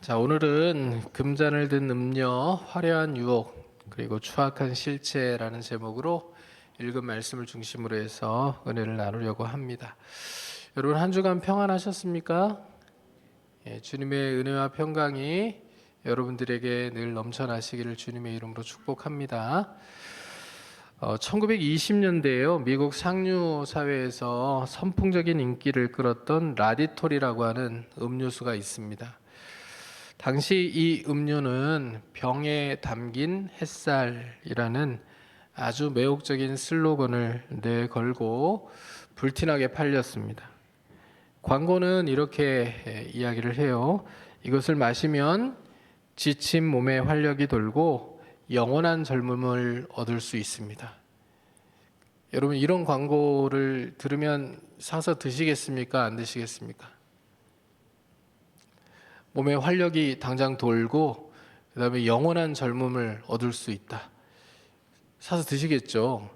자, 오늘은 금잔을 든 음녀, 화려한 유혹, 그리고 추악한 실체라는 제목으로 읽은 말씀을 중심으로 해서 은혜를 나누려고 합니다. 여러분 한 주간 평안하셨습니까? 주님의 은혜와 평강이 여러분들에게 늘 넘쳐나시기를 주님의 이름으로 축복합니다. 1920년대에요. 미국 상류 사회에서 선풍적인 인기를 끌었던 라디톨이라고 하는 음료수가 있습니다. 당시 이 음료는 병에 담긴 햇살이라는 아주 매혹적인 슬로건을 내걸고 불티나게 팔렸습니다. 광고는 이렇게 이야기를 해요. 이것을 마시면 지친 몸에 활력이 돌고 영원한 젊음을 얻을 수 있습니다. 여러분 이런 광고를 들으면 사서 드시겠습니까? 안 드시겠습니까? 몸에 활력이 당장 돌고 그다음에 영원한 젊음을 얻을 수 있다. 사서 드시겠죠.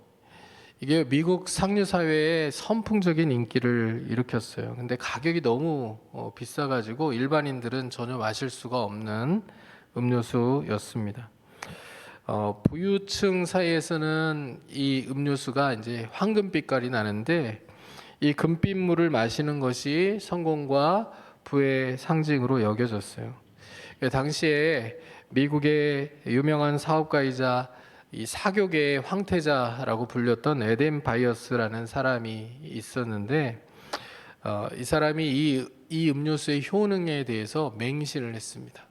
이게 미국 상류 사회에 선풍적인 인기를 일으켰어요. 근데 가격이 너무 비싸가지고 일반인들은 전혀 마실 수가 없는 음료수였습니다. 부유층 사이에서는 이 음료수가 이제 황금빛깔이 나는데 이 금빛물을 마시는 것이 성공과 부의 상징으로 여겨졌어요. 당시에 미국의 유명한 사업가이자 이 사교계의 황태자라고 불렸던 에덴 바이어스라는 사람이 있었는데 이 사람이 이 음료수의 효능에 대해서 맹신을 했습니다.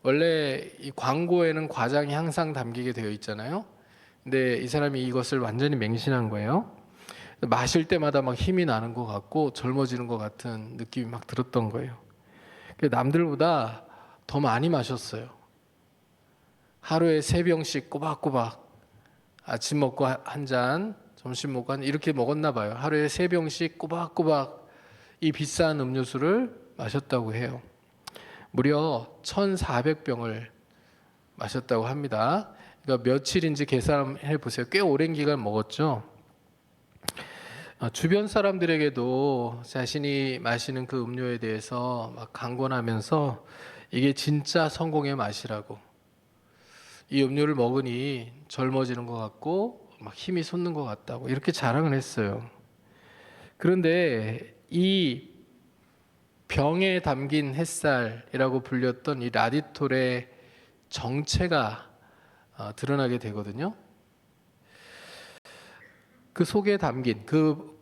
원래 이 광고에는 과장이 항상 담기게 되어 있잖아요. 근데 이 사람이 이것을 완전히 맹신한 거예요. 마실 때마다 막 힘이 나는 것 같고 젊어지는 것 같은 느낌이 막 들었던 거예요. 남들보다 더 많이 마셨어요. 하루에 3병씩 꼬박꼬박 아침 먹고 한 잔, 점심 먹고 한 이렇게 먹었나 봐요. 하루에 3병씩 꼬박꼬박 이 비싼 음료수를 마셨다고 해요. 무려 1,400병을 마셨다고 합니다. 그러니까 며칠인지 계산해 보세요. 꽤 오랜 기간 먹었죠. 주변 사람들에게도 자신이 마시는 그 음료에 대해서 막 강권하면서 이게 진짜 성공의 맛이라고, 이 음료를 먹으니 젊어지는 것 같고 막 힘이 솟는 것 같다고 이렇게 자랑을 했어요. 그런데 이 병에 담긴 햇살이라고 불렸던 이 라디톨의 정체가 드러나게 되거든요. 그 속에 담긴 그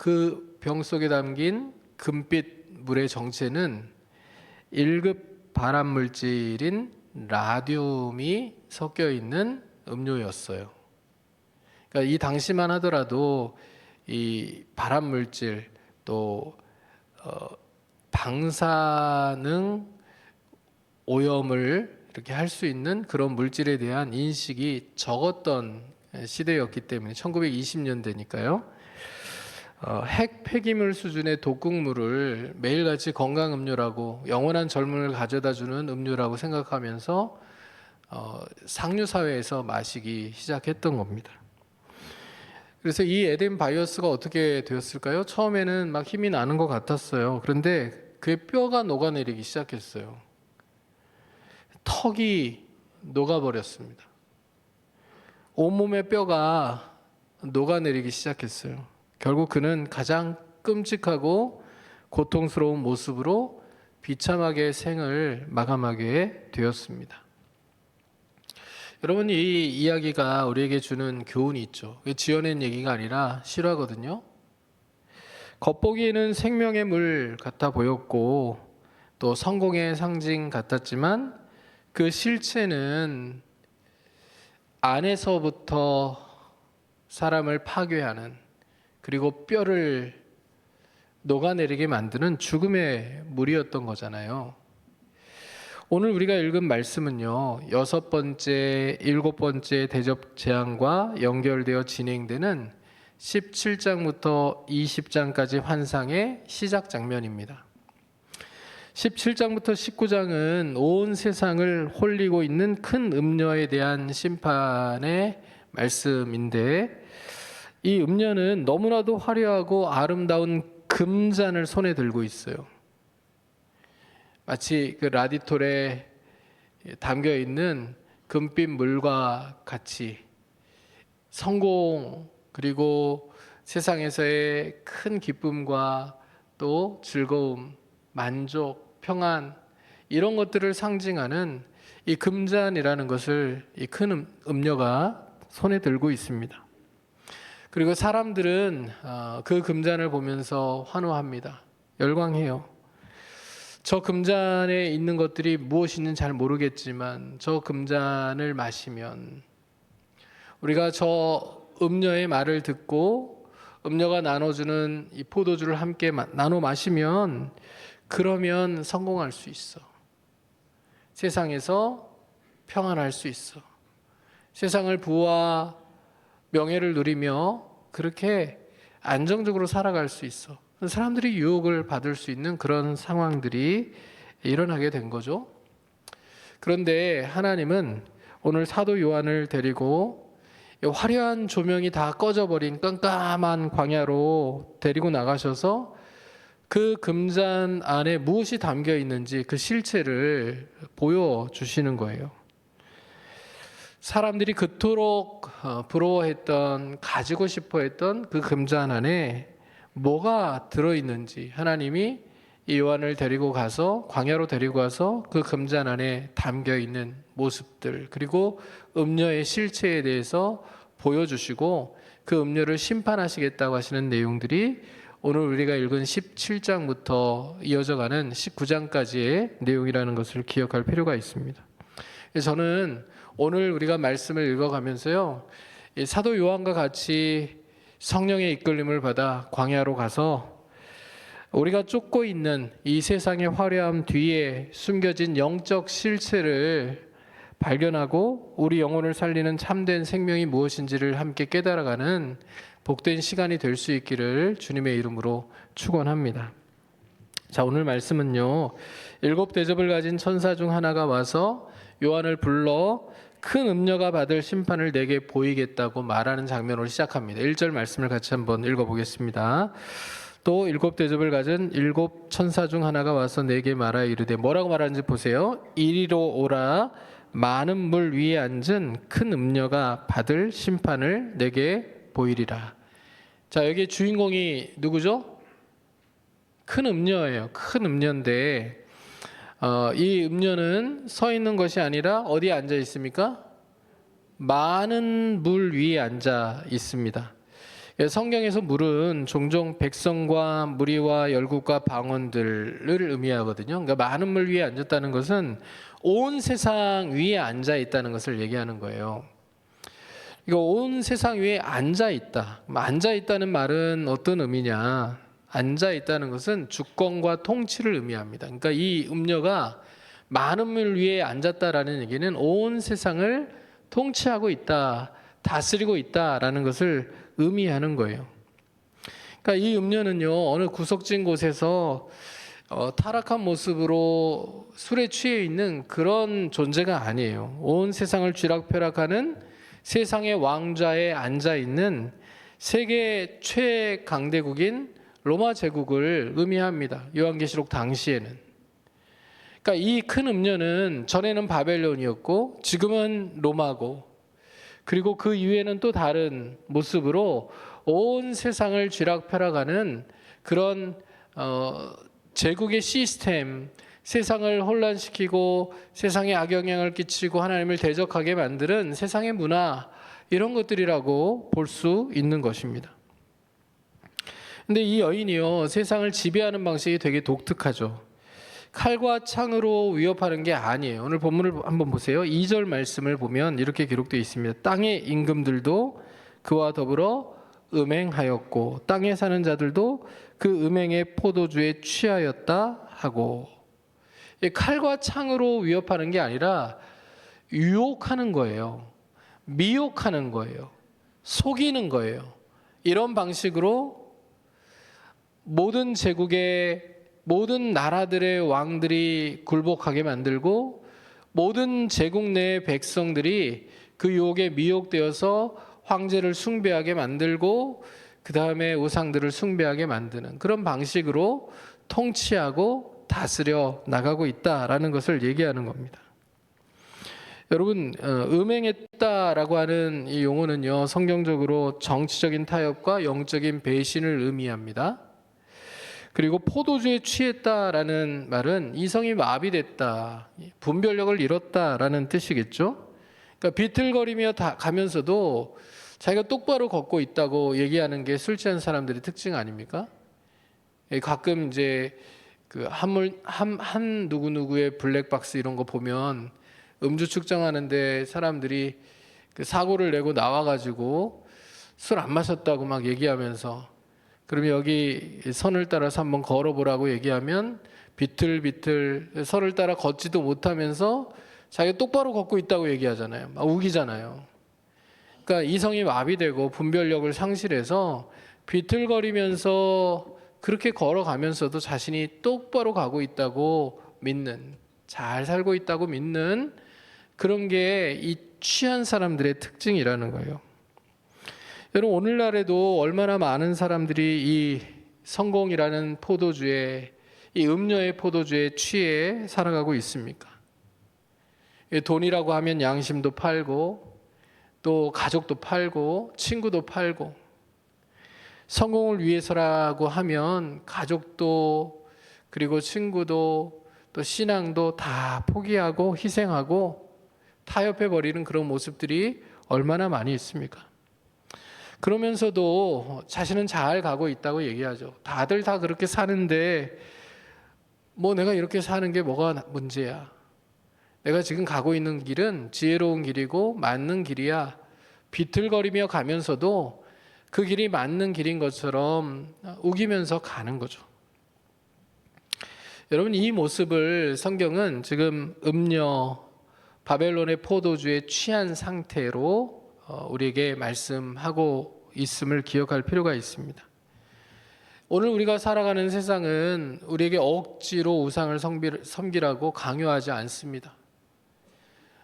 병 속에 담긴 금빛 물의 정체는 1급 발암 물질인 라듐이 섞여 있는 음료였어요. 그러니까 이 당시만 하더라도 이 발암 물질 또 방사능 오염을 이렇게 할 수 있는 그런 물질에 대한 인식이 적었던 시대였기 때문에 1920년대니까요. 핵 폐기물 수준의 독극물을 매일같이 건강 음료라고 영원한 젊음을 가져다주는 음료라고 생각하면서 상류 사회에서 마시기 시작했던 겁니다. 그래서 이 에덴 바이어스가 어떻게 되었을까요? 처음에는 막 힘이 나는 것 같았어요. 그런데 그의 뼈가 녹아내리기 시작했어요. 턱이 녹아버렸습니다. 온몸의 뼈가 녹아내리기 시작했어요. 결국 그는 가장 끔찍하고 고통스러운 모습으로 비참하게 생을 마감하게 되었습니다. 여러분, 이 이야기가 우리에게 주는 교훈이 있죠. 지어낸 얘기가 아니라 실화거든요. 겉보기에는 생명의 물 같아 보였고 또 성공의 상징 같았지만 그 실체는 안에서부터 사람을 파괴하는, 그리고 뼈를 녹아내리게 만드는 죽음의 물이었던 거잖아요. 오늘 우리가 읽은 말씀은요, 6번째, 7번째 대접 재앙과 연결되어 진행되는 17장부터 20장까지 환상의 시작 장면입니다. 17장부터 19장은 온 세상을 홀리고 있는 큰 음녀에 대한 심판의 말씀인데, 이 음녀는 너무나도 화려하고 아름다운 금잔을 손에 들고 있어요. 마치 그 라디톨에 담겨 있는 금빛 물과 같이 성공 그리고 세상에서의 큰 기쁨과 또 즐거움, 만족, 평안 이런 것들을 상징하는 이 금잔이라는 것을 이 큰 음녀가 손에 들고 있습니다. 그리고 사람들은 그 금잔을 보면서 환호합니다. 열광해요. 저 금잔에 있는 것들이 무엇인지는 잘 모르겠지만 저 금잔을 마시면 우리가 저 음녀의 말을 듣고 음녀가 나눠주는 이 포도주를 함께 나눠 마시면 그러면 성공할 수 있어. 세상에서 평안할 수 있어. 세상을 부와 명예를 누리며 그렇게 안정적으로 살아갈 수 있어. 사람들이 유혹을 받을 수 있는 그런 상황들이 일어나게 된 거죠. 그런데 하나님은 오늘 사도 요한을 데리고 화려한 조명이 다 꺼져버린 깜깜한 광야로 데리고 나가셔서 그 금잔 안에 무엇이 담겨 있는지 그 실체를 보여주시는 거예요. 사람들이 그토록 부러워했던, 가지고 싶어 했던 그 금잔 안에 뭐가 들어있는지 하나님이 이 요한을 데리고 가서 광야로 데리고 가서 그 금잔 안에 담겨 있는 모습들 그리고 음녀의 실체에 대해서 보여주시고 그 음녀를 심판하시겠다고 하시는 내용들이 오늘 우리가 읽은 17장부터 이어져가는 19장까지의 내용이라는 것을 기억할 필요가 있습니다. 저는 오늘 우리가 말씀을 읽어가면서요, 사도 요한과 같이 성령의 이끌림을 받아 광야로 가서 우리가 쫓고 있는 이 세상의 화려함 뒤에 숨겨진 영적 실체를 발견하고 우리 영혼을 살리는 참된 생명이 무엇인지를 함께 깨달아가는 복된 시간이 될 수 있기를 주님의 이름으로 축원합니다. 자, 오늘 말씀은요, 7 대접을 가진 천사 중 하나가 와서 요한을 불러 큰 음녀가 받을 심판을 내게 보이겠다고 말하는 장면으로 시작합니다. 1절 말씀을 같이 한번 읽어보겠습니다. 또 7 대접을 가진 7 천사 중 하나가 와서 내게 말하여 이르되, 뭐라고 말하는지 보세요. 이리로 오라. 많은 물 위에 앉은 큰 음녀가 받을 심판을 내게 보이리라. 자, 여기 주인공이 누구죠? 큰 음녀예요. 큰 음녀인데 이 음녀는 서 있는 것이 아니라 어디에 앉아 있습니까? 많은 물 위에 앉아 있습니다. 성경에서 물은 종종 백성과 무리와 열국과 방언들을 의미하거든요. 그러니까 많은 물 위에 앉았다는 것은 온 세상 위에 앉아 있다는 것을 얘기하는 거예요. 이거 온 세상 위에 앉아 있다. 앉아 있다는 말은 어떤 의미냐? 앉아 있다는 것은 주권과 통치를 의미합니다. 그러니까 이 음녀가 많은 물 위에 앉았다라는 얘기는 온 세상을 통치하고 있다, 다스리고 있다라는 것을 의미하는 거예요. 그러니까 이 음녀는요, 어느 구석진 곳에서 타락한 모습으로 술에 취해 있는 그런 존재가 아니에요. 온 세상을 쥐락펴락하는 세상의 왕좌에 앉아 있는 세계 최강대국인 로마 제국을 의미합니다. 요한계시록 당시에는. 그러니까 이 큰 음녀는 전에는 바벨론이었고 지금은 로마고, 그리고 그 이후에는 또 다른 모습으로 온 세상을 쥐락펴락하는 그런 제국의 시스템, 세상을 혼란시키고 세상에 악영향을 끼치고 하나님을 대적하게 만드는 세상의 문화, 이런 것들이라고 볼 수 있는 것입니다. 근데 이 여인이요, 세상을 지배하는 방식이 되게 독특하죠. 칼과 창으로 위협하는 게 아니에요. 오늘 본문을 한번 보세요. 2절 말씀을 보면 이렇게 기록되어 있습니다. 땅의 임금들도 그와 더불어 음행하였고 땅에 사는 자들도 그 음행의 포도주에 취하였다 하고. 칼과 창으로 위협하는 게 아니라 유혹하는 거예요. 미혹하는 거예요. 속이는 거예요. 이런 방식으로 모든 제국의 모든 나라들의 왕들이 굴복하게 만들고 모든 제국 내의 백성들이 그 유혹에 미혹되어서 황제를 숭배하게 만들고 그 다음에 우상들을 숭배하게 만드는 그런 방식으로 통치하고 다스려 나가고 있다라는 것을 얘기하는 겁니다. 여러분, 음행했다라고 하는 이 용어는요, 성경적으로 정치적인 타협과 영적인 배신을 의미합니다. 그리고 포도주에 취했다라는 말은 이성이 마비됐다, 분별력을 잃었다라는 뜻이겠죠. 그러니까 비틀거리며 가면서도 자기가 똑바로 걷고 있다고 얘기하는 게 술 취한 사람들의 특징 아닙니까? 가끔 이제 그 한 누구누구의 블랙박스 이런 거 보면 음주 측정하는데 사람들이 그 사고를 내고 나와가지고 술 안 마셨다고 막 얘기하면서, 그러면 여기 선을 따라서 한번 걸어보라고 얘기하면 비틀비틀 선을 따라 걷지도 못하면서 자기가 똑바로 걷고 있다고 얘기하잖아요. 막 우기잖아요. 그러니까 이성이 마비되고 분별력을 상실해서 비틀거리면서 그렇게 걸어가면서도 자신이 똑바로 가고 있다고 믿는, 잘 살고 있다고 믿는 그런 게 이 취한 사람들의 특징이라는 거예요. 여러분, 오늘날에도 얼마나 많은 사람들이 이 성공이라는 포도주에, 이 음료의 포도주에 취해 살아가고 있습니까? 돈이라고 하면 양심도 팔고 또 가족도 팔고 친구도 팔고, 성공을 위해서라고 하면 가족도 그리고 친구도 또 신앙도 다 포기하고 희생하고 타협해 버리는 그런 모습들이 얼마나 많이 있습니까? 그러면서도 자신은 잘 가고 있다고 얘기하죠. 다들 다 그렇게 사는데 뭐 내가 이렇게 사는 게 뭐가 문제야. 내가 지금 가고 있는 길은 지혜로운 길이고 맞는 길이야. 비틀거리며 가면서도 그 길이 맞는 길인 것처럼 우기면서 가는 거죠. 여러분, 이 모습을 성경은 지금 음료, 바벨론의 포도주에 취한 상태로 우리에게 말씀하고 있음을 기억할 필요가 있습니다. 오늘 우리가 살아가는 세상은 우리에게 억지로 우상을 섬기라고 강요하지 않습니다.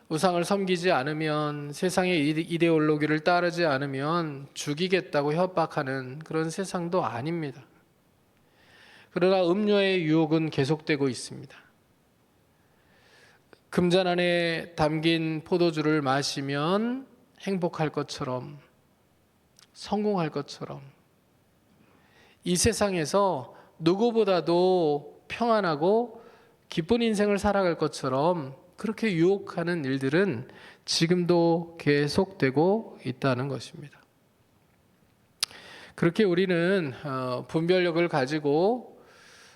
우상을 섬기지 않으면, 세상의 이데올로기를 따르지 않으면 죽이겠다고 협박하는 그런 세상도 아닙니다. 그러나 음료의 유혹은 계속되고 있습니다. 금잔 안에 담긴 포도주를 마시면 행복할 것처럼, 성공할 것처럼, 이 세상에서 누구보다도 평안하고 기쁜 인생을 살아갈 것처럼 그렇게 유혹하는 일들은 지금도 계속되고 있다는 것입니다. 그렇게 우리는 분별력을 가지고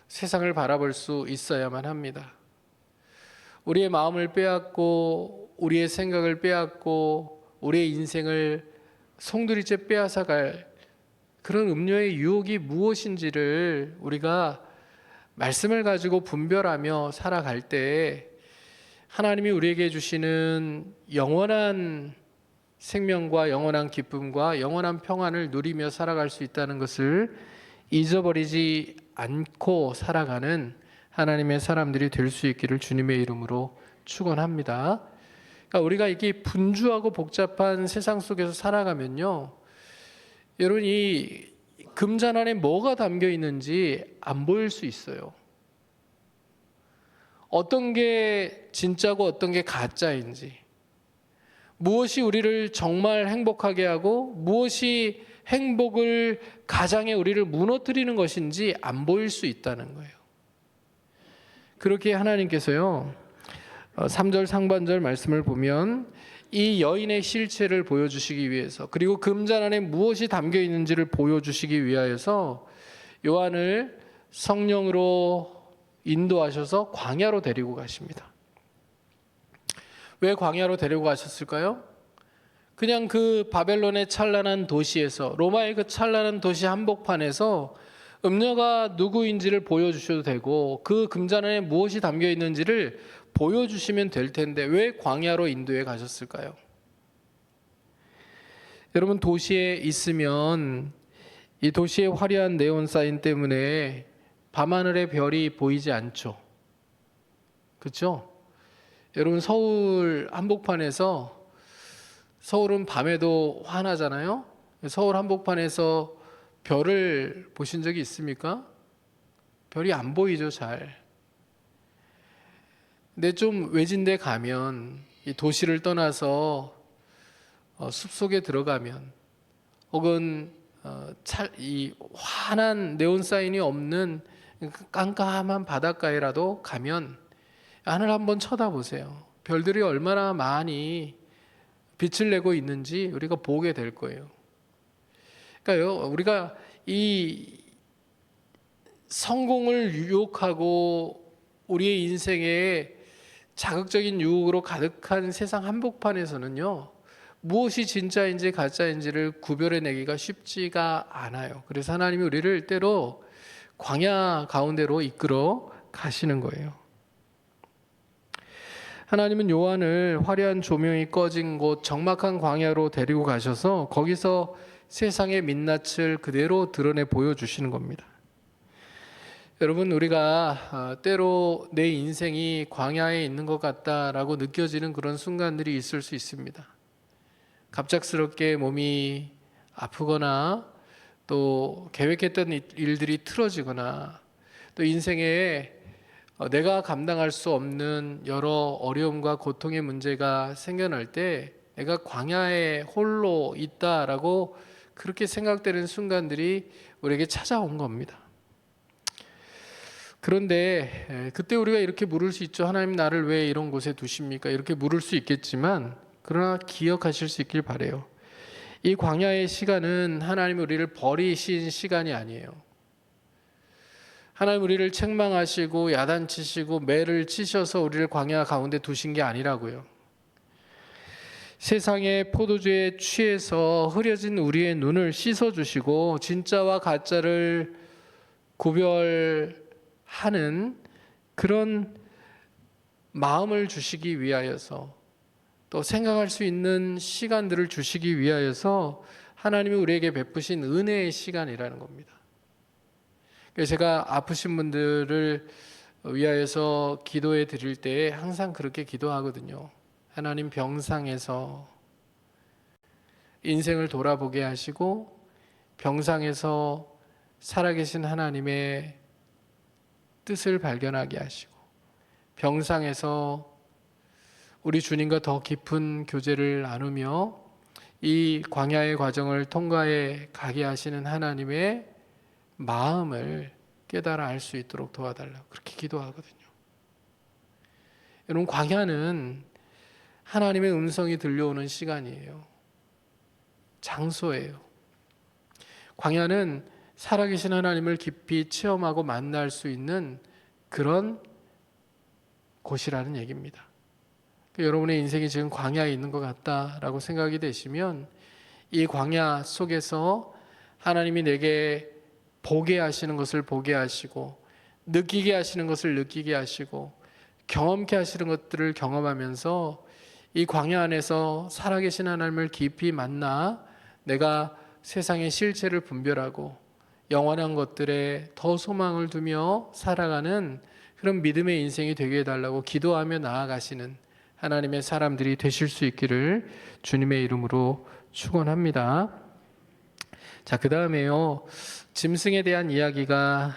세상을 바라볼 수 있어야만 합니다. 우리의 마음을 빼앗고 우리의 생각을 빼앗고 우리의 인생을 송두리째 빼앗아갈 그런 음료의 유혹이 무엇인지를 우리가 말씀을 가지고 분별하며 살아갈 때 하나님이 우리에게 주시는 영원한 생명과 영원한 기쁨과 영원한 평안을 누리며 살아갈 수 있다는 것을 잊어버리지 않고 살아가는 하나님의 사람들이 될 수 있기를 주님의 이름으로 축원합니다. 그러니까 우리가 이렇게 분주하고 복잡한 세상 속에서 살아가면요, 여러분, 이 금잔 안에 뭐가 담겨 있는지 안 보일 수 있어요. 어떤 게 진짜고 어떤 게 가짜인지, 무엇이 우리를 정말 행복하게 하고 무엇이 행복을, 가장에 우리를 무너뜨리는 것인지 안 보일 수 있다는 거예요. 그렇게 하나님께서요, 3절 상반절 말씀을 보면 이 여인의 실체를 보여주시기 위해서, 그리고 금잔 안에 무엇이 담겨 있는지를 보여주시기 위하여서 요한을 성령으로 인도하셔서 광야로 데리고 가십니다. 왜 광야로 데리고 가셨을까요? 그냥 그 바벨론의 찬란한 도시에서, 로마의 그 찬란한 도시 한복판에서 음녀가 누구인지를 보여주셔도 되고 그 금잔 안에 무엇이 담겨 있는지를 보여주시면 될 텐데 왜 광야로 인도해 가셨을까요? 여러분, 도시에 있으면 이 도시의 화려한 네온 사인 때문에 밤하늘의 별이 보이지 않죠. 그렇죠? 여러분, 서울 한복판에서, 서울은 밤에도 환하잖아요. 서울 한복판에서 별을 보신 적이 있습니까? 별이 안 보이죠, 잘. 근데 좀 외진데 가면, 이 도시를 떠나서 숲속에 들어가면, 혹은 이 환한 네온 사인이 없는 깜깜한 바닷가에라도 가면 하늘 한번 쳐다보세요. 별들이 얼마나 많이 빛을 내고 있는지 우리가 보게 될 거예요. 그러니까요, 우리가 이 성공을 유혹하고 우리의 인생에 자극적인 유혹으로 가득한 세상 한복판에서는요, 무엇이 진짜인지 가짜인지를 구별해내기가 쉽지가 않아요. 그래서 하나님이 우리를 때로 광야 가운데로 이끌어 가시는 거예요. 하나님은 요한을 화려한 조명이 꺼진 곳 적막한 광야로 데리고 가셔서 거기서 세상의 민낯을 그대로 드러내 보여주시는 겁니다. 여러분, 우리가 때로 내 인생이 광야에 있는 것 같다라고 느껴지는 그런 순간들이 있을 수 있습니다. 갑작스럽게 몸이 아프거나 또 계획했던 일들이 틀어지거나 또 인생에 내가 감당할 수 없는 여러 어려움과 고통의 문제가 생겨날 때 내가 광야에 홀로 있다라고 그렇게 생각되는 순간들이 우리에게 찾아온 겁니다. 그런데 그때 우리가 이렇게 물을 수 있죠. 하나님, 나를 왜 이런 곳에 두십니까? 이렇게 물을 수 있겠지만, 그러나 기억하실 수 있길 바라요. 이 광야의 시간은 하나님이 우리를 버리신 시간이 아니에요. 하나님 우리를 책망하시고 야단치시고 매를 치셔서 우리를 광야 가운데 두신 게 아니라고요. 세상의 포도주에 취해서 흐려진 우리의 눈을 씻어주시고 진짜와 가짜를 구별하는 그런 마음을 주시기 위하여서, 또 생각할 수 있는 시간들을 주시기 위하여서 하나님이 우리에게 베푸신 은혜의 시간이라는 겁니다. 그래서 제가 아프신 분들을 위하여서 기도해 드릴 때 항상 그렇게 기도하거든요. 하나님, 병상에서 인생을 돌아보게 하시고 병상에서 살아계신 하나님의 뜻을 발견하게 하시고 병상에서 우리 주님과 더 깊은 교제를 나누며 이 광야의 과정을 통과해 가게 하시는 하나님의 마음을 깨달아 알 수 있도록 도와달라고 그렇게 기도하거든요. 여러분, 광야는 하나님의 음성이 들려오는 시간이에요. 장소예요. 광야는 살아계신 하나님을 깊이 체험하고 만날 수 있는 그런 곳이라는 얘기입니다. 여러분의 인생이 지금 광야에 있는 것 같다라고 생각이 되시면 이 광야 속에서 하나님이 내게 보게 하시는 것을 보게 하시고 느끼게 하시는 것을 느끼게 하시고 경험케 하시는 것들을 경험하면서 이 광야 안에서 살아계신 하나님을 깊이 만나 내가 세상의 실체를 분별하고 영원한 것들에 더 소망을 두며 살아가는 그런 믿음의 인생이 되게 해달라고 기도하며 나아가시는 하나님의 사람들이 되실 수 있기를 주님의 이름으로 축원합니다. 자, 그 다음에요, 짐승에 대한 이야기가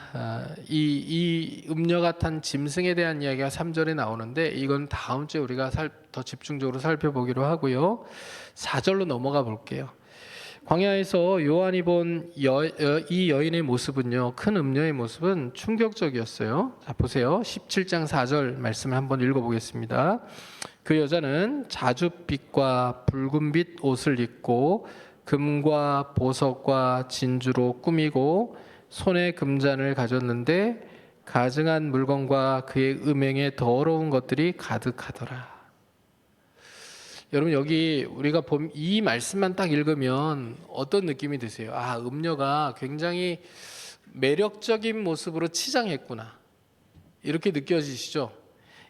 이 음녀가 탄 짐승에 대한 이야기가 3절에 나오는데 이건 다음 주에 우리가 더 집중적으로 살펴보기로 하고요. 4절로 넘어가 볼게요. 광야에서 요한이 본 이 여인의 모습은요, 큰 음녀의 모습은 충격적이었어요. 자, 보세요. 17장 4절 말씀을 한번 읽어보겠습니다. 그 여자는 자줏빛과 붉은빛 옷을 입고 금과 보석과 진주로 꾸미고 손에 금잔을 가졌는데 가증한 물건과 그의 음행에 더러운 것들이 가득하더라. 여러분, 여기 우리가 이 말씀만 딱 읽으면 어떤 느낌이 드세요? 아, 음녀가 굉장히 매력적인 모습으로 치장했구나, 이렇게 느껴지시죠?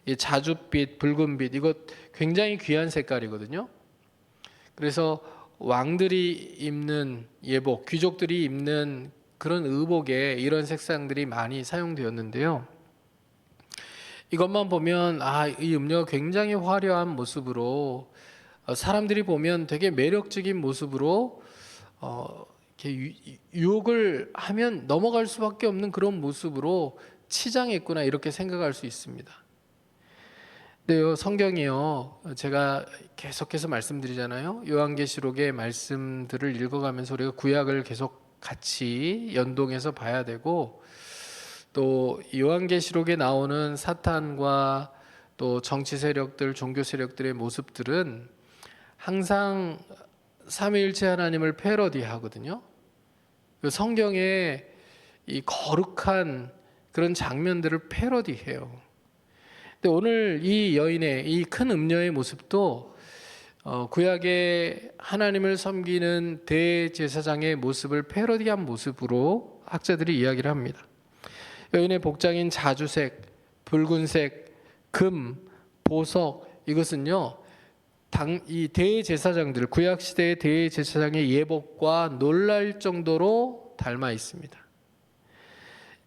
이 자줏빛, 붉은빛, 이거 굉장히 귀한 색깔이거든요. 그래서 왕들이 입는 예복, 귀족들이 입는 그런 의복에 이런 색상들이 많이 사용되었는데요. 이것만 보면 이 음녀가 굉장히 화려한 모습으로, 사람들이 보면 되게 매력적인 모습으로 이렇게 유혹을 하면 넘어갈 수밖에 없는 그런 모습으로 치장했구나, 이렇게 생각할 수 있습니다. 근데요, 성경이요, 제가 계속해서 말씀드리잖아요. 요한계시록의 말씀들을 읽어가면서 우리가 구약을 계속 같이 연동해서 봐야 되고, 또 요한계시록에 나오는 사탄과 또 정치 세력들, 종교 세력들의 모습들은 항상 삼위일체 하나님을 패러디하거든요. 그 성경의 이 거룩한 그런 장면들을 패러디해요. 근데 오늘 이 여인의 이 큰 음녀의 모습도 구약의 하나님을 섬기는 대제사장의 모습을 패러디한 모습으로 학자들이 이야기를 합니다. 여인의 복장인 자주색, 붉은색, 금, 보석, 이것은요, 이 대제사장들, 구약 시대의 대제사장의 예복과 놀랄 정도로 닮아 있습니다.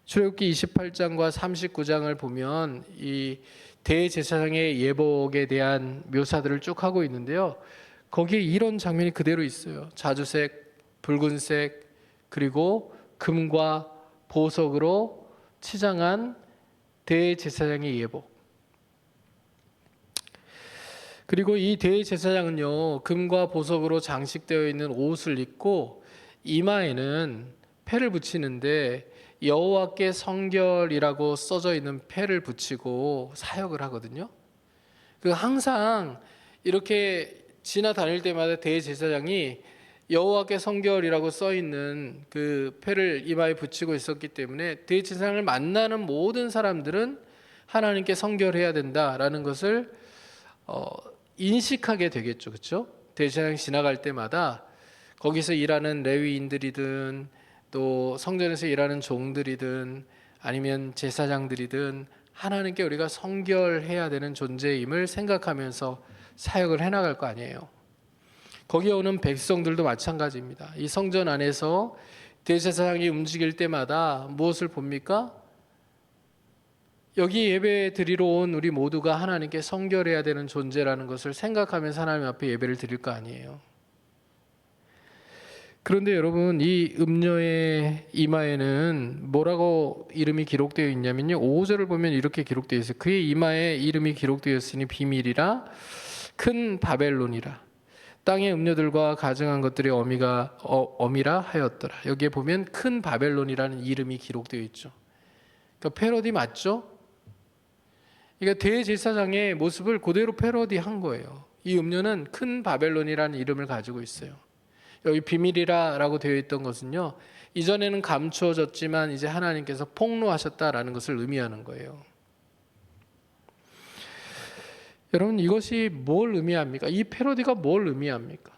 출애굽기 28장과 39장을 보면 이 대제사장의 예복에 대한 묘사들을 쭉 하고 있는데요. 거기에 이런 장면이 그대로 있어요. 자주색, 붉은색, 그리고 금과 보석으로 치장한 대제사장의 예복. 그리고 이 대제사장은요, 금과 보석으로 장식되어 있는 옷을 입고 이마에는 패를 붙이는데 여호와께 성결이라고 써져 있는 패를 붙이고 사역을 하거든요. 그 항상 이렇게 지나다닐 때마다 대제사장이 여호와께 성결이라고 써 있는 그 패를 이마에 붙이고 있었기 때문에 대제사장을 만나는 모든 사람들은 하나님께 성결해야 된다라는 것을 인식하게 되겠죠, 그렇죠? 대제사장 지나갈 때마다 거기서 일하는 레위인들이든 또 성전에서 일하는 종들이든 아니면 제사장들이든 하나님께 우리가 성결해야 되는 존재임을 생각하면서 사역을 해나갈 거 아니에요. 거기에 오는 백성들도 마찬가지입니다. 이 성전 안에서 대제사장이 움직일 때마다 무엇을 봅니까? 여기 예배 드리러 온 우리 모두가 하나님께 성결해야 되는 존재라는 것을 생각하면서 하나님 앞에 예배를 드릴 거 아니에요. 그런데 여러분, 이 음녀의 이마에는 뭐라고 이름이 기록되어 있냐면요, 5절을 보면 이렇게 기록되어 있어요. 그의 이마에 이름이 기록되었으니 비밀이라 큰 바벨론이라 땅의 음녀들과 가증한 것들의 어미라 하였더라. 여기에 보면 큰 바벨론이라는 이름이 기록되어 있죠. 그러니까 패러디 맞죠? 그러니까 대제사장의 모습을 그대로 패러디한 거예요. 이 음녀는 큰 바벨론이라는 이름을 가지고 있어요. 여기 비밀이라고 되어 있던 것은요, 이전에는 감추어졌지만 이제 하나님께서 폭로하셨다라는 것을 의미하는 거예요. 여러분, 이것이 뭘 의미합니까? 이 패러디가 뭘 의미합니까?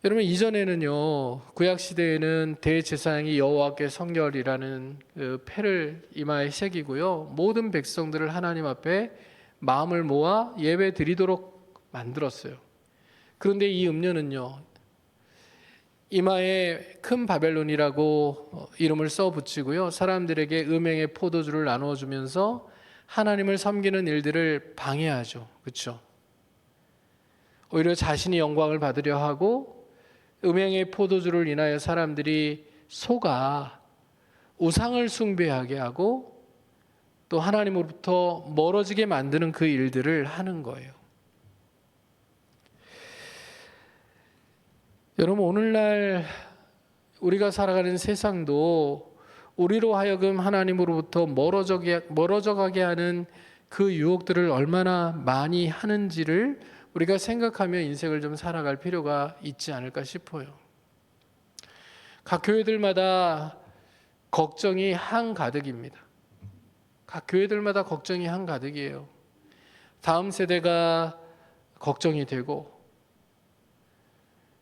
여러분, 이전에는요, 구약 시대에는 대제사장이 여호와께 성결이라는 그 패를 이마에 새기고요, 모든 백성들을 하나님 앞에 마음을 모아 예배 드리도록 만들었어요. 그런데 이 음녀는요, 이마에 큰 바벨론이라고 이름을 써 붙이고요, 사람들에게 음행의 포도주를 나누어 주면서 하나님을 섬기는 일들을 방해하죠. 그렇죠? 오히려 자신이 영광을 받으려 하고 음행의 포도주를 인하여 사람들이 속아 우상을 숭배하게 하고 또 하나님으로부터 멀어지게 만드는 그 일들을 하는 거예요. 여러분, 오늘날 우리가 살아가는 세상도 우리로 하여금 하나님으로부터 멀어져 가게 하는 그 유혹들을 얼마나 많이 하는지를 우리가 생각하며 인생을 좀 살아갈 필요가 있지 않을까 싶어요. 각 교회들마다 걱정이 한가득입니다. 각 교회들마다 걱정이 한가득이에요. 다음 세대가 걱정이 되고,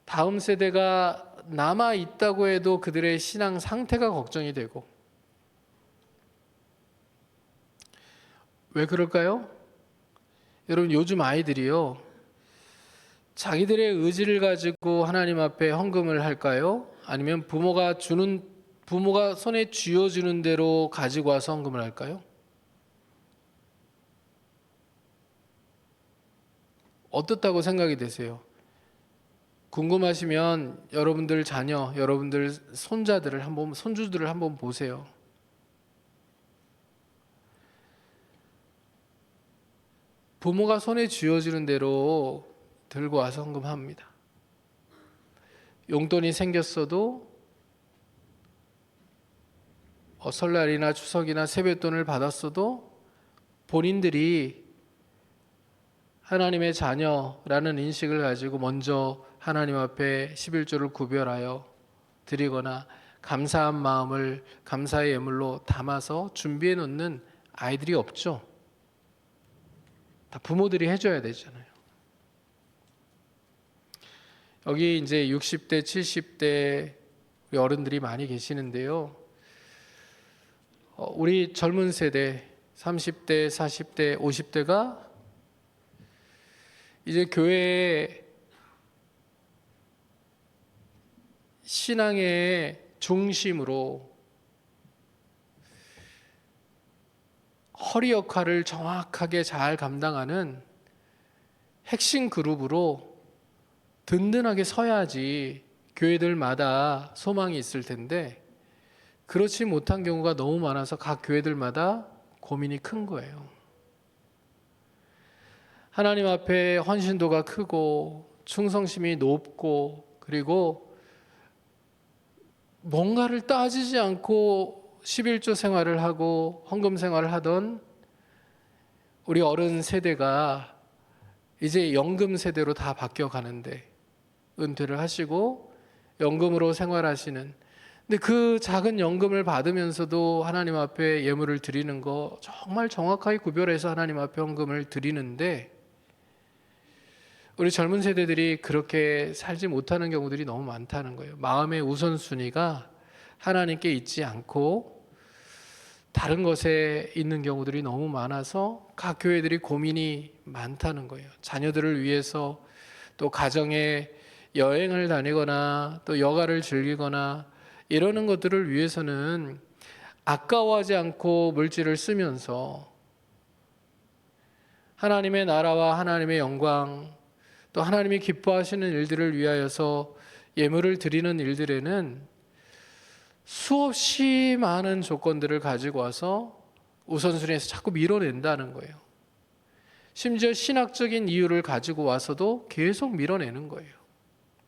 다음 세대가 남아 있다고 해도 그들의 신앙 상태가 걱정이 되고. 왜 그럴까요? 여러분, 요즘 아이들이요, 자기들의 의지를 가지고 하나님 앞에 헌금을 할까요? 아니면 부모가 손에 쥐어주는 대로 가지고 와서 헌금을 할까요? 어떻다고 생각이 되세요? 궁금하시면 여러분들 자녀, 여러분들 손주들을 한번 보세요. 부모가 손에 쥐어주는 대로 들고 와서 헌금합니다. 용돈이 생겼어도 설날이나 추석이나 세뱃돈을 받았어도 본인들이 하나님의 자녀라는 인식을 가지고 먼저 하나님 앞에 11조를 구별하여 드리거나 감사한 마음을 감사의 예물로 담아서 준비해 놓는 아이들이 없죠. 다 부모들이 해줘야 되잖아요. 여기 이제 60대, 70대 우리 어른들이 많이 계시는데요. 우리 젊은 세대 30대, 40대, 50대가 이제 교회의 신앙의 중심으로 허리 역할을 정확하게 잘 감당하는 핵심 그룹으로 든든하게 서야지 교회들마다 소망이 있을 텐데 그렇지 못한 경우가 너무 많아서 각 교회들마다 고민이 큰 거예요. 하나님 앞에 헌신도가 크고 충성심이 높고 그리고 뭔가를 따지지 않고 11조 생활을 하고 헌금 생활을 하던 우리 어른 세대가 이제 연금 세대로 다 바뀌어 가는데 은퇴를 하시고 연금으로 생활하시는, 근데 그 작은 연금을 받으면서도 하나님 앞에 예물을 드리는 거 정말 정확하게 구별해서 하나님 앞에 헌금을 드리는데 우리 젊은 세대들이 그렇게 살지 못하는 경우들이 너무 많다는 거예요. 마음의 우선순위가 하나님께 있지 않고 다른 것에 있는 경우들이 너무 많아서 각 교회들이 고민이 많다는 거예요. 자녀들을 위해서 또 가정에 여행을 다니거나 또 여가를 즐기거나 이러는 것들을 위해서는 아까워하지 않고 물질을 쓰면서 하나님의 나라와 하나님의 영광 또 하나님이 기뻐하시는 일들을 위하여서 예물을 드리는 일들에는 수없이 많은 조건들을 가지고 와서 우선순위에서 자꾸 밀어낸다는 거예요. 심지어 신학적인 이유를 가지고 와서도 계속 밀어내는 거예요.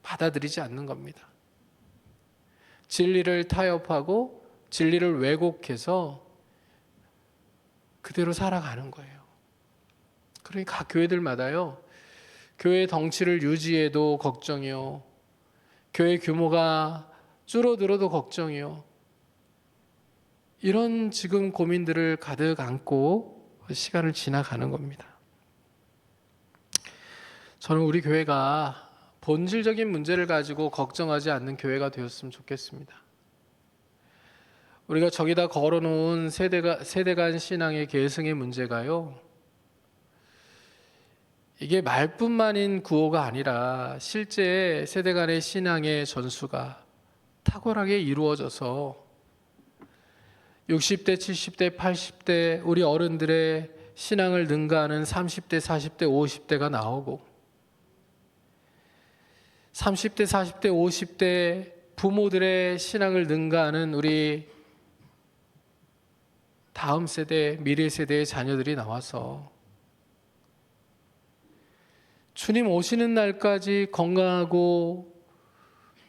받아들이지 않는 겁니다. 진리를 타협하고 진리를 왜곡해서 그대로 살아가는 거예요. 그러니까 각 교회들마다요, 교회 덩치를 유지해도 걱정이요, 교회 규모가 줄어들어도 걱정이요, 이런 지금 고민들을 가득 안고 시간을 지나가는 겁니다. 저는 우리 교회가 본질적인 문제를 가지고 걱정하지 않는 교회가 되었으면 좋겠습니다. 우리가 저기다 걸어놓은 세대 간 신앙의 계승의 문제가요, 이게 말뿐만인 구호가 아니라 실제 세대 간의 신앙의 전수가 탁월하게 이루어져서 60대, 70대, 80대 우리 어른들의 신앙을 능가하는 30대, 40대, 50대가 나오고 30대, 40대, 50대 부모들의 신앙을 능가하는 우리 다음 세대, 미래 세대의 자녀들이 나와서 주님 오시는 날까지 건강하고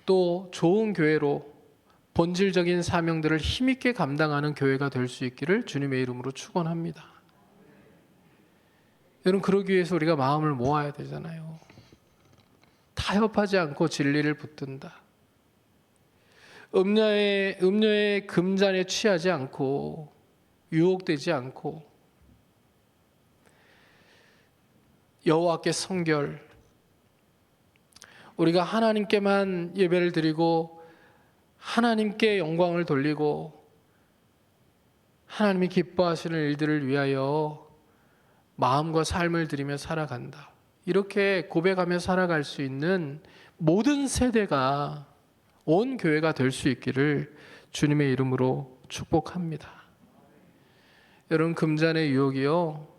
또 좋은 교회로 본질적인 사명들을 힘있게 감당하는 교회가 될 수 있기를 주님의 이름으로 축원합니다. 여러분, 그러기 위해서 우리가 마음을 모아야 되잖아요. 타협하지 않고 진리를 붙든다. 음료의 금잔에 취하지 않고 유혹되지 않고 여호와께 성결, 우리가 하나님께만 예배를 드리고 하나님께 영광을 돌리고 하나님이 기뻐하시는 일들을 위하여 마음과 삶을 드리며 살아간다, 이렇게 고백하며 살아갈 수 있는 모든 세대가 온 교회가 될 수 있기를 주님의 이름으로 축복합니다. 여러분, 금잔의 유혹이요,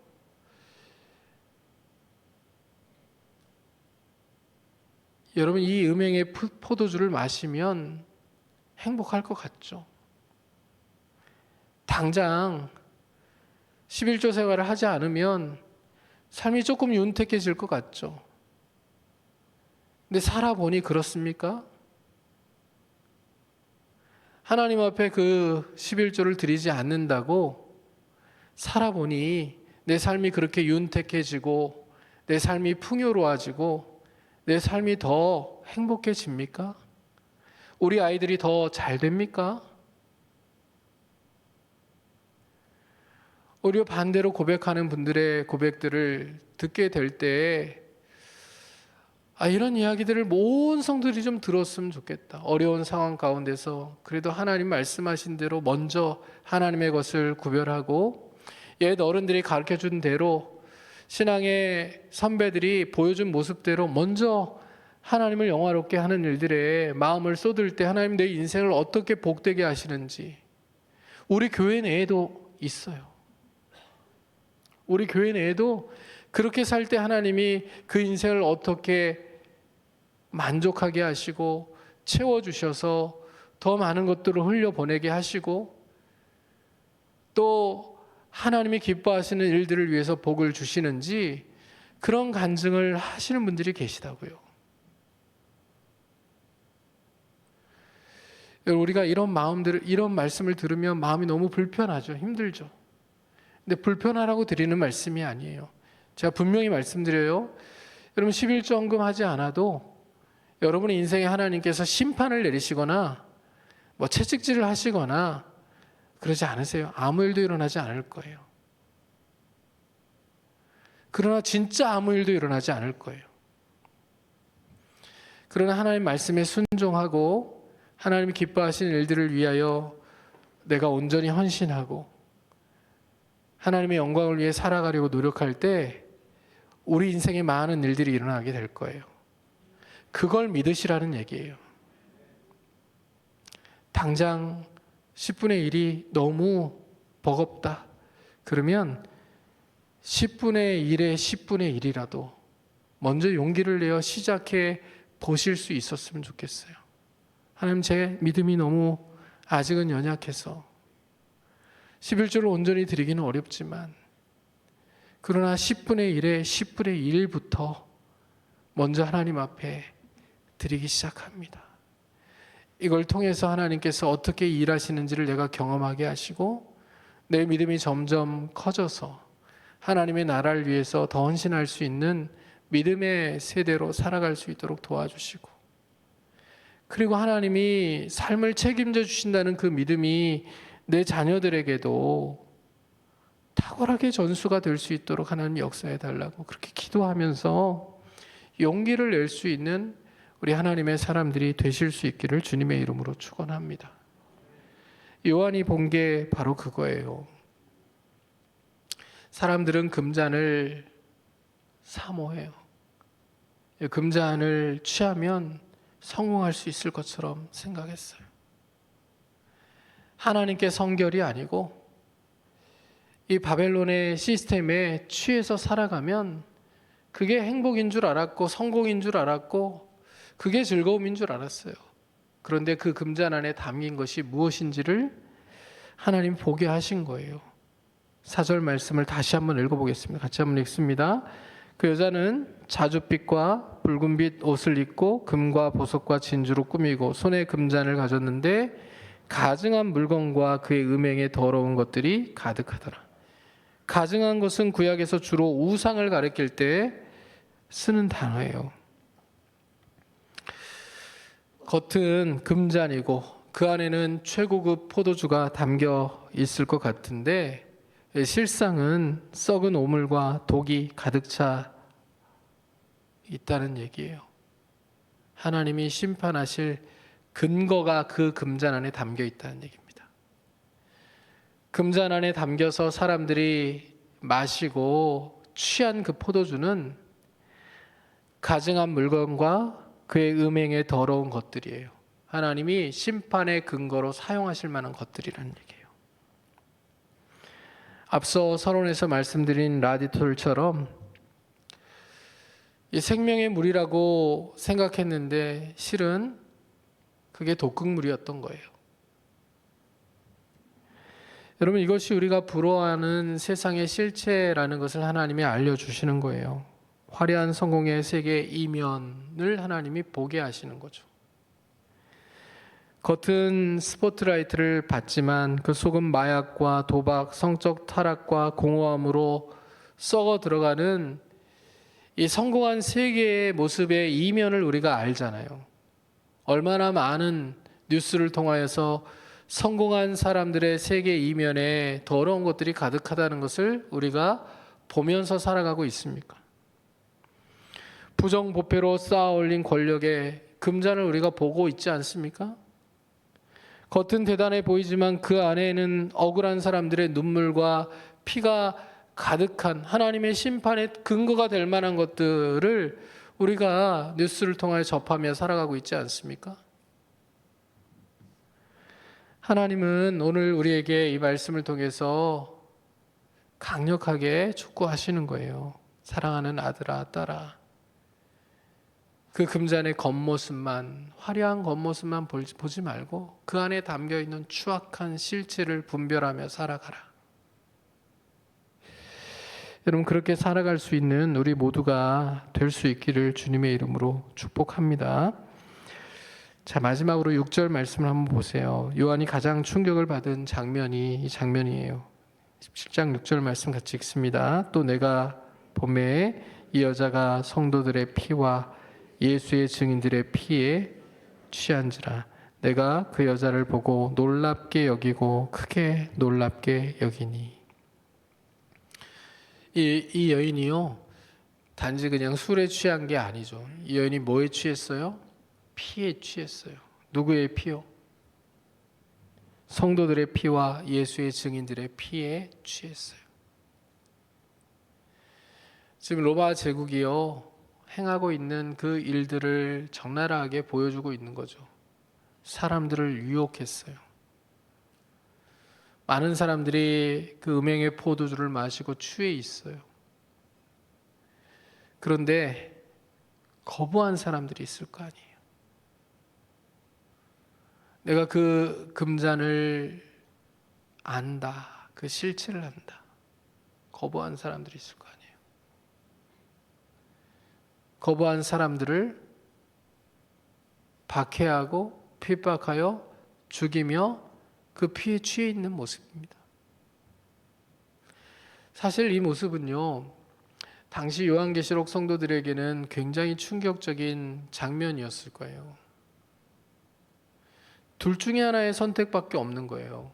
여러분 이 음행의 포도주를 마시면 행복할 것 같죠? 당장 11조 생활을 하지 않으면 삶이 조금 윤택해질 것 같죠. 근데 살아보니 그렇습니까? 하나님 앞에 그 11조를 드리지 않는다고 살아보니 내 삶이 그렇게 윤택해지고 내 삶이 풍요로워지고 내 삶이 더 행복해집니까? 우리 아이들이 더 잘 됩니까? 오히려 반대로 고백하는 분들의 고백들을 듣게 될 때 이런 이야기들을 모든 성도들이 좀 들었으면 좋겠다. 어려운 상황 가운데서 그래도 하나님 말씀하신 대로 먼저 하나님의 것을 구별하고 옛 어른들이 가르쳐준 대로 신앙의 선배들이 보여준 모습대로 먼저 하나님을 영화롭게 하는 일들에 마음을 쏟을 때 하나님 내 인생을 어떻게 복되게 하시는지 우리 교회 내에도 있어요. 우리 교회 내에도 그렇게 살 때 하나님이 그 인생을 어떻게 만족하게 하시고 채워주셔서 더 많은 것들을 흘려보내게 하시고 또 하나님이 기뻐하시는 일들을 위해서 복을 주시는지 그런 간증을 하시는 분들이 계시다고요. 우리가 이런 말씀을 들으면 마음이 너무 불편하죠. 힘들죠. 근데 불편하라고 드리는 말씀이 아니에요. 제가 분명히 말씀드려요. 여러분 11조 헌금하지 않아도 여러분의 인생에 하나님께서 심판을 내리시거나 채찍질을 하시거나 그러지 않으세요. 아무 일도 일어나지 않을 거예요. 그러나 진짜 아무 일도 일어나지 않을 거예요. 그러나 하나님 말씀에 순종하고 하나님이 기뻐하시는 일들을 위하여 내가 온전히 헌신하고 하나님의 영광을 위해 살아가려고 노력할 때 우리 인생에 많은 일들이 일어나게 될 거예요. 그걸 믿으시라는 얘기예요. 당장 10분의 1이 너무 버겁다. 그러면 10분의 1의 10분의 1이라도 먼저 용기를 내어 시작해 보실 수 있었으면 좋겠어요. 하나님, 제 믿음이 너무 아직은 연약해서 11조를 온전히 드리기는 어렵지만 그러나 10분의 1의 10분의 1부터 먼저 하나님 앞에 드리기 시작합니다. 이걸 통해서 하나님께서 어떻게 일하시는지를 내가 경험하게 하시고 내 믿음이 점점 커져서 하나님의 나라를 위해서 더 헌신할 수 있는 믿음의 세대로 살아갈 수 있도록 도와주시고 그리고 하나님이 삶을 책임져 주신다는 그 믿음이 내 자녀들에게도 탁월하게 전수가 될 수 있도록 하나님 역사해 달라고 그렇게 기도하면서 용기를 낼 수 있는 우리 하나님의 사람들이 되실 수 있기를 주님의 이름으로 축원합니다. 요한이 본 게 바로 그거예요. 사람들은 금잔을 사모해요. 금잔을 취하면 성공할 수 있을 것처럼 생각했어요. 하나님께 성결이 아니고 이 바벨론의 시스템에 취해서 살아가면 그게 행복인 줄 알았고 성공인 줄 알았고 그게 즐거움인 줄 알았어요. 그런데 그 금잔 안에 담긴 것이 무엇인지를 하나님 보게 하신 거예요. 4절 말씀을 다시 한번 읽어보겠습니다. 같이 한번 읽습니다. 그 여자는 자줏빛과 붉은빛 옷을 입고 금과 보석과 진주로 꾸미고 손에 금잔을 가졌는데 가증한 물건과 그의 음행에 더러운 것들이 가득하더라. 가증한 것은 구약에서 주로 우상을 가리킬 때 쓰는 단어예요. 겉은 금잔이고 그 안에는 최고급 포도주가 담겨 있을 것 같은데 실상은 썩은 오물과 독이 가득 차 있다는 얘기예요. 하나님이 심판하실 근거가 그 금잔 안에 담겨 있다는 얘기입니다. 금잔 안에 담겨서 사람들이 마시고 취한 그 포도주는 가증한 물건과 그의 음행에 더러운 것들이에요. 하나님이 심판의 근거로 사용하실 만한 것들이라는 얘기예요. 앞서 서론에서 말씀드린 라디톨처럼 이 생명의 물이라고 생각했는데 실은 그게 독극물이었던 거예요. 여러분, 이것이 우리가 부러워하는 세상의 실체라는 것을 하나님이 알려주시는 거예요. 화려한 성공의 세계 이면을 하나님이 보게 하시는 거죠. 겉은 스포트라이트를 받지만 그 속은 마약과 도박, 성적 타락과 공허함으로 썩어 들어가는 이 성공한 세계의 모습의 이면을 우리가 알잖아요. 얼마나 많은 뉴스를 통하여서 성공한 사람들의 세계 이면에 더러운 것들이 가득하다는 것을 우리가 보면서 살아가고 있습니까? 부정부패로 쌓아 올린 권력의 금잔을 우리가 보고 있지 않습니까? 겉은 대단해 보이지만 그 안에는 억울한 사람들의 눈물과 피가 가득한 하나님의 심판의 근거가 될 만한 것들을 우리가 뉴스를 통하여 접하며 살아가고 있지 않습니까? 하나님은 오늘 우리에게 이 말씀을 통해서 강력하게 촉구하시는 거예요. 사랑하는 아들아, 딸아. 그 금잔의 겉모습만, 화려한 겉모습만 보지 말고 그 안에 담겨 있는 추악한 실체를 분별하며 살아가라. 여러분, 그렇게 살아갈 수 있는 우리 모두가 될 수 있기를 주님의 이름으로 축복합니다. 자, 마지막으로 6절 말씀을 한번 보세요. 요한이 가장 충격을 받은 장면이 이 장면이에요. 17장 6절 말씀 같이 읽습니다. 또 내가 보매 이 여자가 성도들의 피와 예수의 증인들의 피에 취한지라. 내가 그 여자를 보고 놀랍게 여기고 크게 놀랍게 여기니. 이 여인이요, 단지 그냥 술에 취한 게 아니죠. 이 여인이 뭐에 취했어요? 피에 취했어요. 누구의 피요? 성도들의 피와 예수의 증인들의 피에 취했어요. 지금 로마 제국이요, 행하고 있는 그 일들을 적나라하게 보여주고 있는 거죠. 사람들을 유혹했어요. 많은 사람들이 그 음행의 포도주를 마시고 취해 있어요. 그런데 거부한 사람들이 있을 거 아니에요. 내가 그 금잔을 안다. 그 실체를 안다. 거부한 사람들이 있을 거 아니에요. 거부한 사람들을 박해하고 핍박하여 죽이며 그 피에 취해 있는 모습입니다. 사실 이 모습은요, 당시 요한계시록 성도들에게는 굉장히 충격적인 장면이었을 거예요. 둘 중에 하나의 선택밖에 없는 거예요.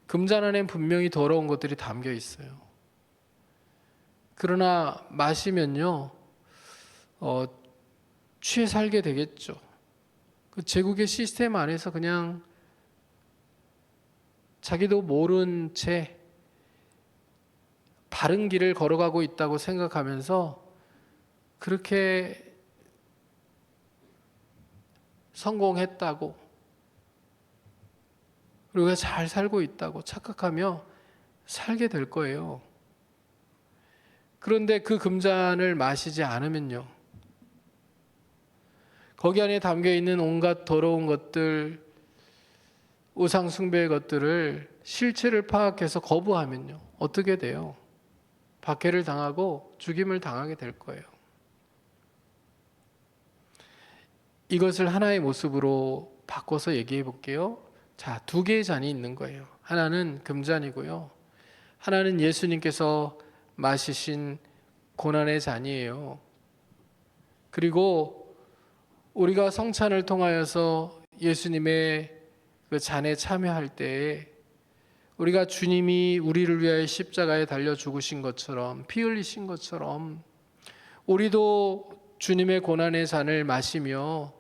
금잔 안에 분명히 더러운 것들이 담겨 있어요. 그러나 마시면요, 취해 살게 되겠죠. 그 제국의 시스템 안에서 그냥 자기도 모른 채 바른 길을 걸어가고 있다고 생각하면서 그렇게 성공했다고, 그리고 잘 살고 있다고 착각하며 살게 될 거예요. 그런데 그 금잔을 마시지 않으면요, 거기 안에 담겨 있는 온갖 더러운 것들, 우상 숭배의 것들을 실체를 파악해서 거부하면요, 어떻게 돼요? 박해를 당하고 죽임을 당하게 될 거예요. 이것을 하나의 모습으로 바꿔서 얘기해 볼게요. 자, 두 개의 잔이 있는 거예요. 하나는 금잔이고요, 하나는 예수님께서 마시신 고난의 잔이에요. 그리고 우리가 성찬을 통하여서 예수님의 그 잔에 참여할 때에 우리가 주님이 우리를 위하여 십자가에 달려 죽으신 것처럼, 피 흘리신 것처럼 우리도 주님의 고난의 잔을 마시며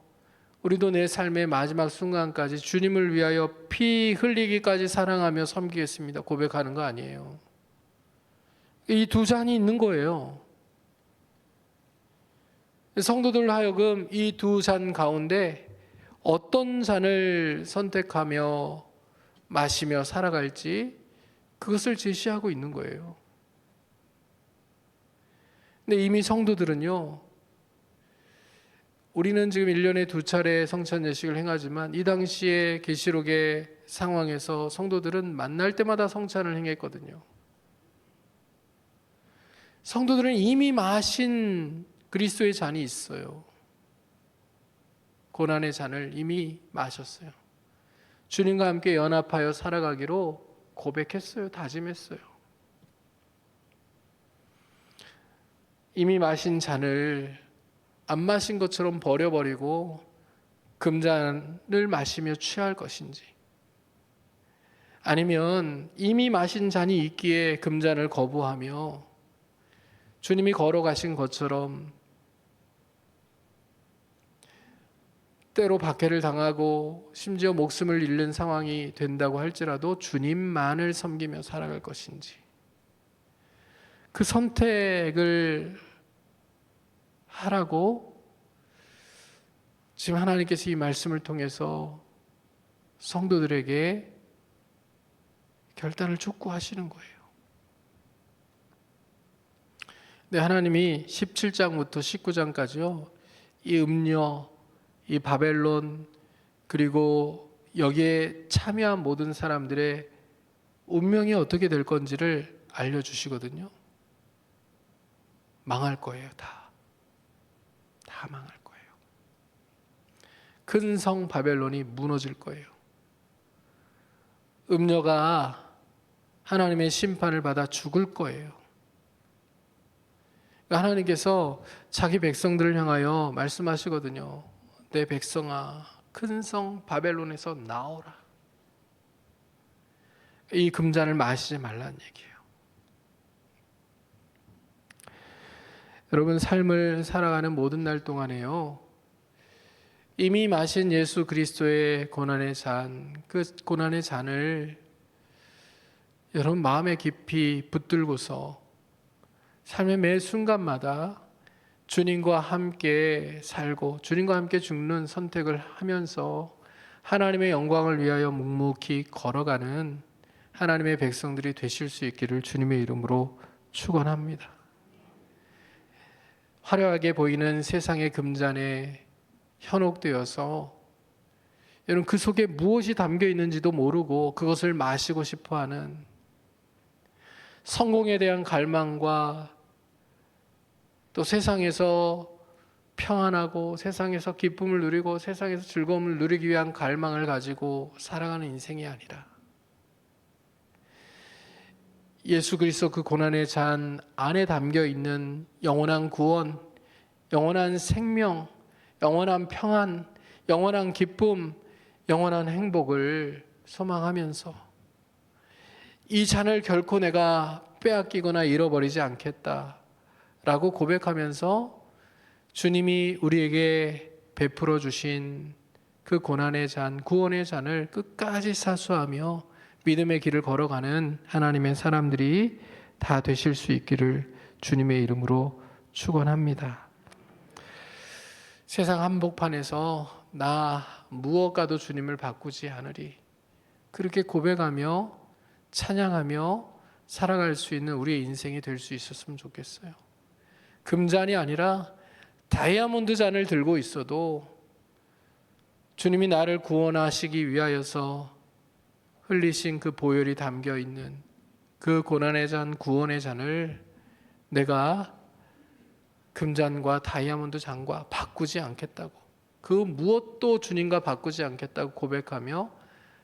우리도 내 삶의 마지막 순간까지 주님을 위하여 피 흘리기까지 사랑하며 섬기겠습니다 고백하는 거 아니에요. 이 두 잔이 있는 거예요. 성도들 하여금 이 두 잔 가운데 어떤 잔을 선택하며 마시며 살아갈지 그것을 제시하고 있는 거예요. 근데 이미 성도들은요, 우리는 지금 1년에 2차례 성찬 예식을 행하지만 이 당시에 계시록의 상황에서 성도들은 만날 때마다 성찬을 행했거든요. 성도들은 이미 마신 그리스도의 잔이 있어요. 고난의 잔을 이미 마셨어요. 주님과 함께 연합하여 살아가기로 고백했어요. 다짐했어요. 이미 마신 잔을 안 마신 것처럼 버려버리고 금잔을 마시며 취할 것인지, 아니면 이미 마신 잔이 있기에 금잔을 거부하며 주님이 걸어가신 것처럼 때로 박해를 당하고 심지어 목숨을 잃는 상황이 된다고 할지라도 주님만을 섬기며 살아갈 것인지, 그 선택을 하라고 지금 하나님께서 이 말씀을 통해서 성도들에게 결단을 촉구하시는 거예요. 네, 하나님이 17장부터 19장까지요, 이 음녀, 이 바벨론, 그리고 여기에 참여한 모든 사람들의 운명이 어떻게 될 건지를 알려주시거든요. 망할 거예요. 다 망할 거예요. 큰 성 바벨론이 무너질 거예요. 음녀가 하나님의 심판을 받아 죽을 거예요. 하나님께서 자기 백성들을 향하여 말씀하시거든요. 내 백성아, 큰 성 바벨론에서 나오라. 이 금잔을 마시지 말라는 얘기예요. 여러분, 삶을 살아가는 모든 날 동안에요, 이미 마신 예수 그리스도의 고난의 잔, 그 고난의 잔을 여러분 마음에 깊이 붙들고서 삶의 매 순간마다 주님과 함께 살고 주님과 함께 죽는 선택을 하면서 하나님의 영광을 위하여 묵묵히 걸어가는 하나님의 백성들이 되실 수 있기를 주님의 이름으로 축원합니다. 화려하게 보이는 세상의 금잔에 현혹되어서 여러분 그 속에 무엇이 담겨 있는지도 모르고 그것을 마시고 싶어하는, 성공에 대한 갈망과 또 세상에서 평안하고 세상에서 기쁨을 누리고 세상에서 즐거움을 누리기 위한 갈망을 가지고 살아가는 인생이 아니라 예수 그리스도 그 고난의 잔 안에 담겨 있는 영원한 구원, 영원한 생명, 영원한 평안, 영원한 기쁨, 영원한 행복을 소망하면서 이 잔을 결코 내가 빼앗기거나 잃어버리지 않겠다라고 고백하면서 주님이 우리에게 베풀어 주신 그 고난의 잔, 구원의 잔을 끝까지 사수하며 믿음의 길을 걸어가는 하나님의 사람들이 다 되실 수 있기를 주님의 이름으로 축원합니다. 세상 한복판에서 나 무엇과도 주님을 바꾸지 않으리, 그렇게 고백하며 찬양하며 살아갈 수 있는 우리의 인생이 될 수 있었으면 좋겠어요. 금잔이 아니라 다이아몬드 잔을 들고 있어도 주님이 나를 구원하시기 위하여서 흘리신 그 보혈이 담겨 있는 그 고난의 잔, 구원의 잔을 내가 금잔과 다이아몬드 잔과 바꾸지 않겠다고, 그 무엇도 주님과 바꾸지 않겠다고 고백하며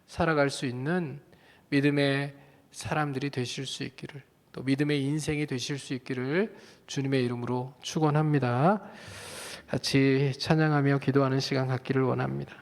살아갈 수 있는 믿음의 사람들이 되실 수 있기를, 또 믿음의 인생이 되실 수 있기를 주님의 이름으로 축원합니다. 같이 찬양하며 기도하는 시간 갖기를 원합니다.